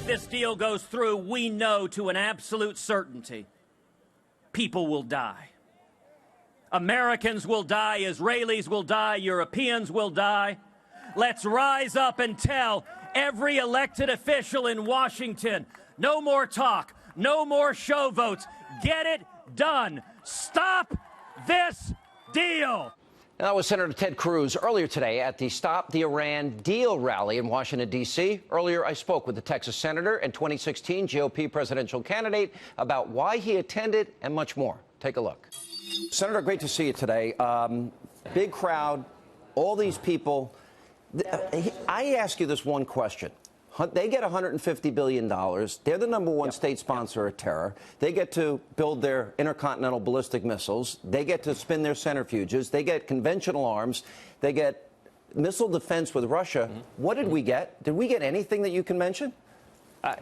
If this deal goes through, we know to an absolute certainty, people will die. Americans will die, Israelis will die, Europeans will die. Let's rise up and tell every elected official in Washington, no more talk, no more show votes. Get it done. Stop this deal. And that was Senator Ted Cruz earlier today at the Stop the Iran Deal rally in Washington, D.C. Earlier, I spoke with the Texas senator and 2016 GOP presidential candidate about why he attended and much more. Take a look. Senator, great to see you today. Big crowd, all these people. I ask you this one question. They get $150 billion. They're the #1 state sponsor of terror. They get to build their intercontinental ballistic missiles. They get to spin their centrifuges. They get conventional arms. They get missile defense with Russia. What did we get? Did we get anything that you can mention?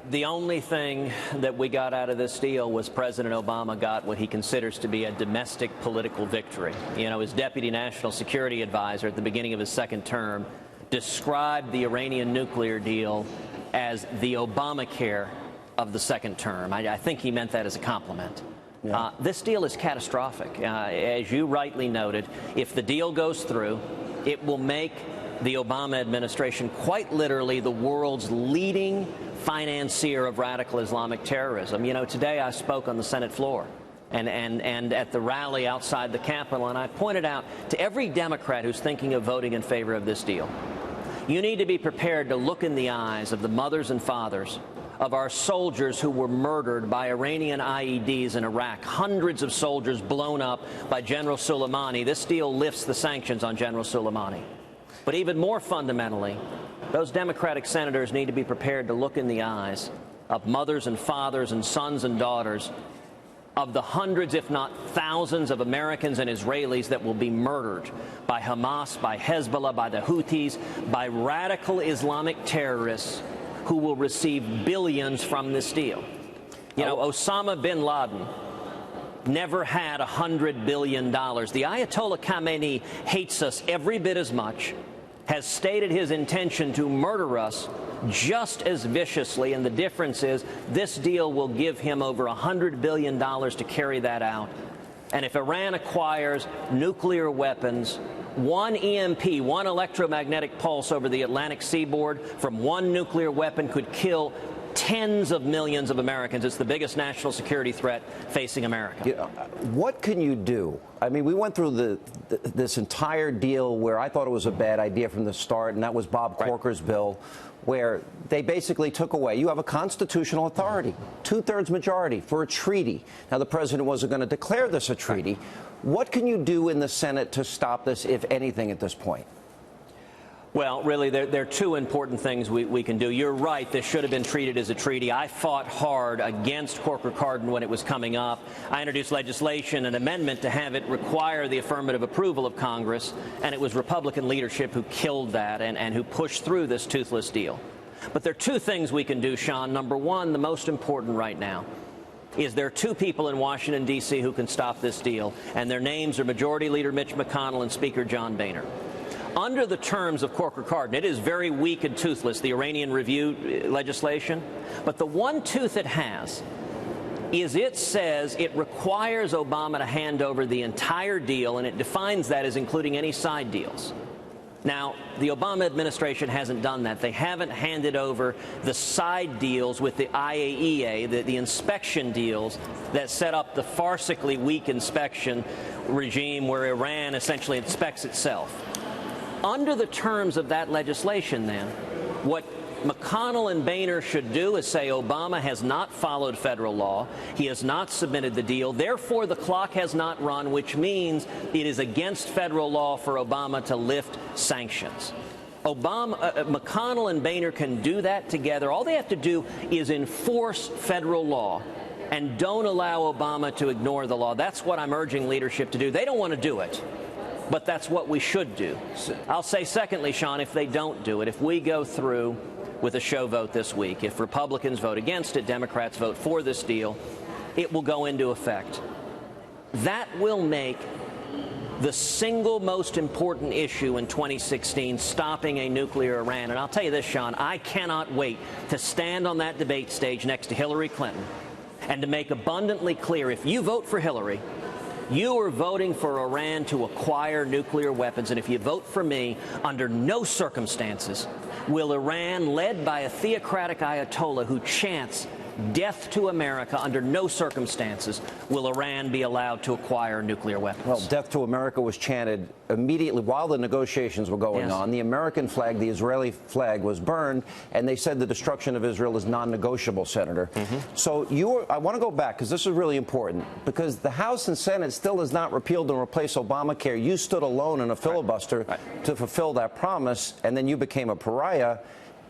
The only thing that we got out of this deal was President Obama got what he considers to be a domestic political victory. You know, his deputy national security advisor at the beginning of his second term described the Iranian nuclear deal as the Obamacare of the second term. I think he meant that as a compliment. Yeah. This deal is catastrophic. As you rightly noted, if the deal goes through, it will make the Obama administration quite literally the world's leading financier of radical Islamic terrorism. You know, today I spoke on the Senate floor and at the rally outside the Capitol, and I pointed out to every Democrat who's thinking of voting in favor of this deal, you need to be prepared to look in the eyes of the mothers and fathers of our soldiers who were murdered by Iranian IEDs in Iraq, hundreds of soldiers blown up by General Soleimani. This deal lifts the sanctions on General Soleimani. But even more fundamentally, those Democratic senators need to be prepared to look in the eyes of mothers and fathers and sons and daughters of the hundreds, if not thousands, of Americans and Israelis that will be murdered by Hamas, by Hezbollah, by the Houthis, by radical Islamic terrorists who will receive billions from this deal. You know, Osama bin Laden never had $100 billion. The Ayatollah Khamenei hates us every bit as much, has stated his intention to murder us just as viciously, and the difference is this deal will give him over $100 billion to carry that out. And if Iran acquires nuclear weapons, one EMP, one electromagnetic pulse over the Atlantic seaboard from one nuclear weapon could kill tens of millions of Americans. It's the biggest national security threat facing America. You know, what can you do? I mean, we went through this entire deal where I thought it was a bad idea from the start, and that was Bob Corker's bill, where they basically took away. You have a constitutional authority, 2/3 majority for a treaty. Now, the president wasn't going to declare this a treaty. What can you do in the Senate to stop this, if anything, at this point? Well, really, there are two important things we can do. You're right, this should have been treated as a treaty. I fought hard against Corker-Cardin when it was coming up. I introduced legislation, an amendment to have it require the affirmative approval of Congress, and it was Republican leadership who killed that and who pushed through this toothless deal. But there are two things we can do, Sean. Number one, the most important right now, is there are two people in Washington, D.C. who can stop this deal, and their names are Majority Leader Mitch McConnell and Speaker John Boehner. Under the terms of Corker-Cardin, it is very weak and toothless, the Iranian review legislation. But the one tooth it has is it says it requires Obama to hand over the entire deal, and it defines that as including any side deals. Now, the Obama administration hasn't done that. They haven't handed over the side deals with the IAEA, the inspection deals that set up the farcically weak inspection regime where Iran essentially inspects itself. Under the terms of that legislation, then, what McConnell and Boehner should do is say Obama has not followed federal law. He has not submitted the deal. Therefore, the clock has not run, which means it is against federal law for Obama to lift sanctions. McConnell and Boehner can do that together. All they have to do is enforce federal law and don't allow Obama to ignore the law. That's what I'm urging leadership to do. They don't want to do it, but that's what we should do. I'll say secondly, Sean, if they don't do it, if we go through with a show vote this week, if Republicans vote against it, Democrats vote for this deal, it will go into effect. That will make the single most important issue in 2016, stopping a nuclear Iran. And I'll tell you this, Sean, I cannot wait to stand on that debate stage next to Hillary Clinton and to make abundantly clear, if you vote for Hillary, you are voting for Iran to acquire nuclear weapons. And if you vote for me, under no circumstances will Iran, led by a theocratic Ayatollah who chants death to America, under no circumstances will Iran be allowed to acquire nuclear weapons. Well, death to America was chanted immediately while the negotiations were going on. The American flag, the Israeli flag, was burned, and they said the destruction of Israel is non-negotiable, Senator. So I want to go back, because this is really important, because the House and Senate still has not repealed and replaced Obamacare. You stood alone in a filibuster to fulfill that promise, and then you became a pariah.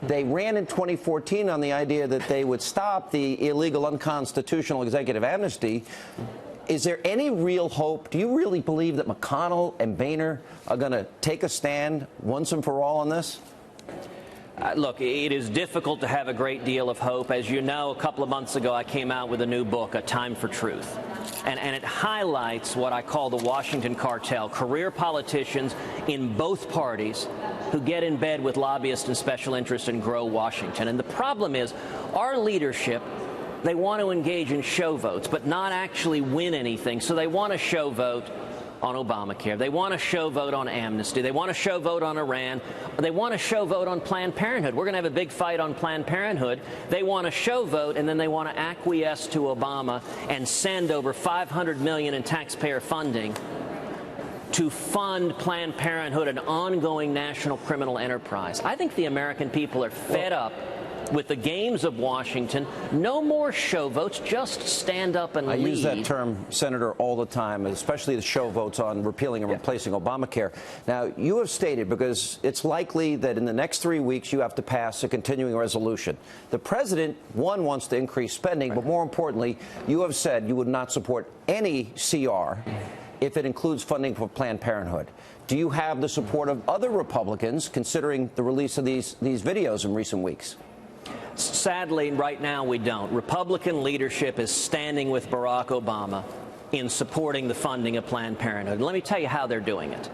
They ran in 2014 on the idea that they would stop the illegal, unconstitutional executive amnesty. Is there any real hope? Do you really believe that McConnell and Boehner are going to take a stand once and for all on this? Look, it is difficult to have a great deal of hope. As you know, a couple of months ago, I came out with a new book, A Time for Truth. And it highlights what I call the Washington cartel, career politicians in both parties who get in bed with lobbyists and special interests and grow Washington. And the problem is, our leadership, they want to engage in show votes, but not actually win anything. So they want to show vote on Obamacare. They want to show vote on amnesty. They want to show vote on Iran. They want to show vote on Planned Parenthood. We're going to have a big fight on Planned Parenthood. They want to show vote, and then they want to acquiesce to Obama and send over $500 million in taxpayer funding to fund Planned Parenthood, an ongoing national criminal enterprise. I think the American people are fed up with the games of Washington. No more show votes, just stand up and lead. I use that term, Senator, all the time, especially the show votes on repealing and replacing Obamacare. Now, you have stated, because it's likely that in the next 3 weeks you have to pass a continuing resolution. The president, one, wants to increase spending, but more importantly, you have said you would not support any CR if it includes funding for Planned Parenthood. Do you have the support of other Republicans, considering the release of these videos in recent weeks? Sadly, right now we don't. Republican leadership is standing with Barack Obama in supporting the funding of Planned Parenthood. And let me tell you how they're doing it.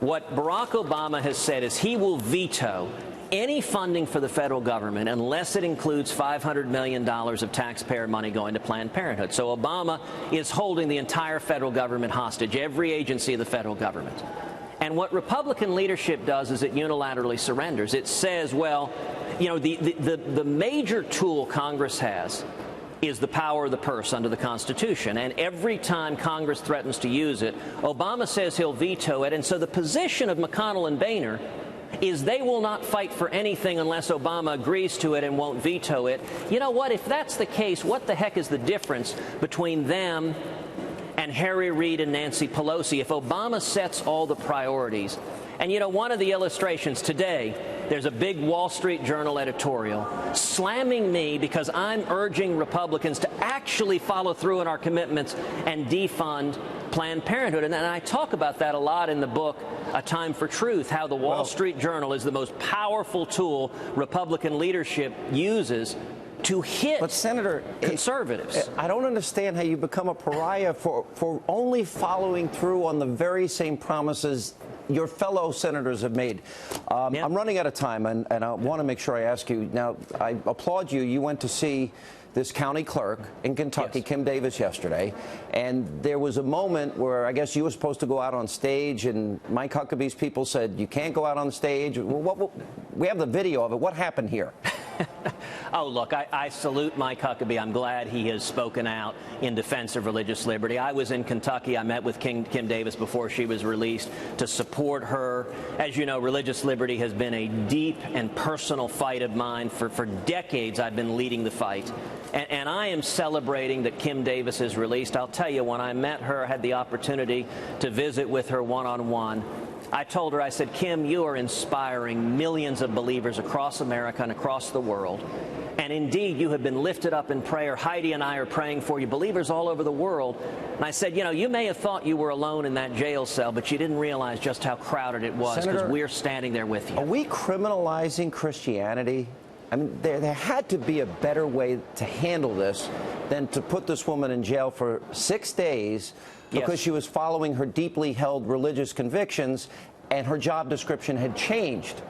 What Barack Obama has said is he will veto any funding for the federal government unless it includes $500 million of taxpayer money going to Planned Parenthood. So Obama is holding the entire federal government hostage, every agency of the federal government. And what Republican leadership does is it unilaterally surrenders. It says, well, you know, the major tool Congress has is the power of the purse under the Constitution. And every time Congress threatens to use it, Obama says he'll veto it. And so the position of McConnell and Boehner is they will not fight for anything unless Obama agrees to it and won't veto it. You know what? If that's the case, what the heck is the difference between them and Harry Reid and Nancy Pelosi if Obama sets all the priorities? And, you know, one of the illustrations today, there's a big Wall Street Journal editorial slamming me because I'm urging Republicans to actually follow through on our commitments and defund Planned Parenthood. And I talk about that a lot in the book, A Time for Truth, how the Wall Street Journal is the most powerful tool Republican leadership uses to hit conservatives. I don't understand how you become a pariah for only following through on the very same promises your fellow senators have made. I'm running out of time, and I want to make sure I ask you. Now, I applaud you. You went to see this county clerk in Kentucky, Kim Davis, yesterday, and there was a moment where I guess you were supposed to go out on stage, and Mike Huckabee's people said, you can't go out on stage. We have the video of it. What happened here? Oh, look, I salute Mike Huckabee. I'm glad he has spoken out in defense of religious liberty. I was in Kentucky. I met with Kim Davis before she was released to support her. As you know, religious liberty has been a deep and personal fight of mine. For decades, I've been leading the fight. And I am celebrating that Kim Davis is released. I'll tell you, when I met her, I had the opportunity to visit with her one-on-one. I told her, I said, Kim, you are inspiring millions of believers across America and across the world. And indeed, you have been lifted up in prayer. Heidi and I are praying for you, believers all over the world. And I said, you know, you may have thought you were alone in that jail cell, but you didn't realize just how crowded it was, because we're standing there with you. Are we criminalizing Christianity? I mean, there had to be a better way to handle this than to put this woman in jail for 6 days because she was following her deeply held religious convictions and her job description had changed.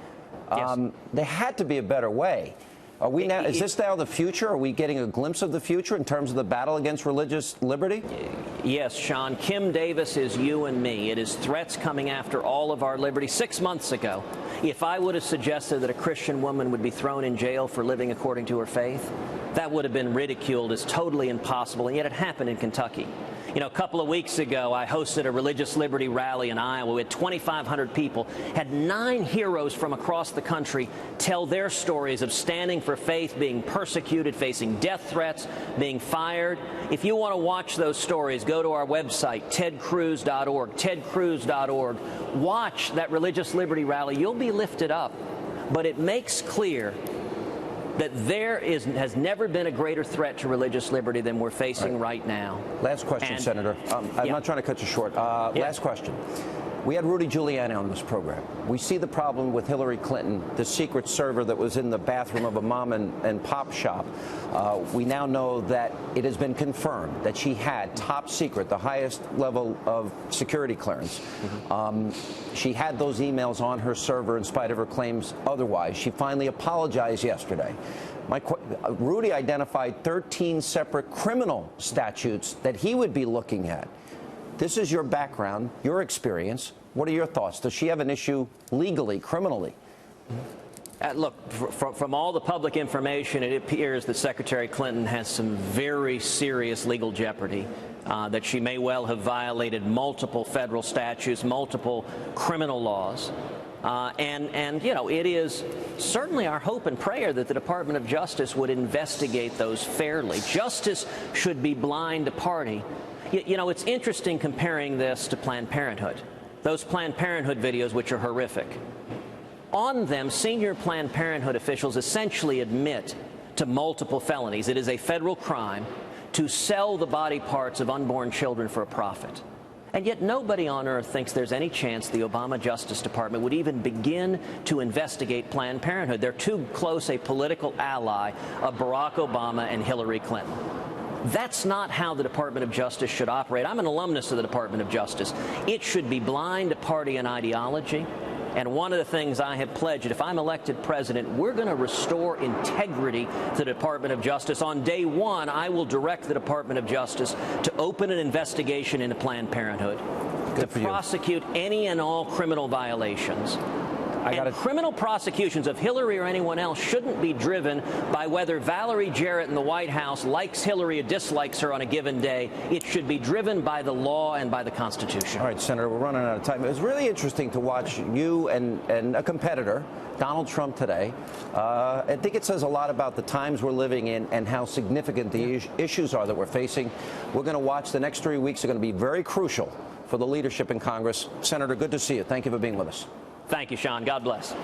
There had to be a better way. Are we now? Is this now the future? Are we getting a glimpse of the future in terms of the battle against religious liberty? Yes, Sean. Kim Davis is you and me. It is threats coming after all of our liberty. 6 months ago, if I would have suggested that a Christian woman would be thrown in jail for living according to her faith, that would have been ridiculed as totally impossible, and yet it happened in Kentucky. You know, a couple of weeks ago, I hosted a religious liberty rally in Iowa. We had 2,500 people, had 9 heroes from across the country tell their stories of standing for faith, being persecuted, facing death threats, being fired. If you want to watch those stories, go to our website, tedcruz.org, tedcruz.org. Watch that religious liberty rally. You'll be lifted up. But it makes clear that has never been a greater threat to religious liberty than we're facing right now. Last question, Senator. I'm not trying to cut you short. Last question. We had Rudy Giuliani on this program. We see the problem with Hillary Clinton, the secret server that was in the bathroom of a mom and pop shop. We now know that it has been confirmed that she had top secret, the highest level of security clearance. She had those emails on her server in spite of her claims otherwise. She finally apologized yesterday. Rudy identified 13 separate criminal statutes that he would be looking at. This is your background, your experience. What are your thoughts? Does she have an issue legally, criminally? Look, from all the public information, it appears that Secretary Clinton has some very serious legal jeopardy, that she may well have violated multiple federal statutes, multiple criminal laws. And you know, it is certainly our hope and prayer that the Department of Justice would investigate those fairly. Justice should be blind to party. You know, it's interesting comparing this to Planned Parenthood. Those Planned Parenthood videos, which are horrific. On them, senior Planned Parenthood officials essentially admit to multiple felonies. It is a federal crime to sell the body parts of unborn children for a profit. And yet nobody on earth thinks there's any chance the Obama Justice Department would even begin to investigate Planned Parenthood. They're too close a political ally of Barack Obama and Hillary Clinton. That's not how the Department of Justice should operate. I'm an alumnus of the Department of Justice. It should be blind to party and ideology. And one of the things I have pledged, if I'm elected president, we're going to restore integrity to the Department of Justice. On day one, I will direct the Department of Justice to open an investigation into Planned Parenthood, to prosecute any and all criminal violations. And criminal prosecutions of Hillary or anyone else shouldn't be driven by whether Valerie Jarrett in the White House likes Hillary or dislikes her on a given day. It should be driven by the law and by the Constitution. All right, Senator, we're running out of time. It was really interesting to watch you and a competitor, Donald Trump, today. I think it says a lot about the times we're living in and how significant the issues are that we're facing. We're going to watch the next 3 weeks are going to be very crucial for the leadership in Congress. Senator, good to see you. Thank you for being with us. Thank you, Sean. God bless.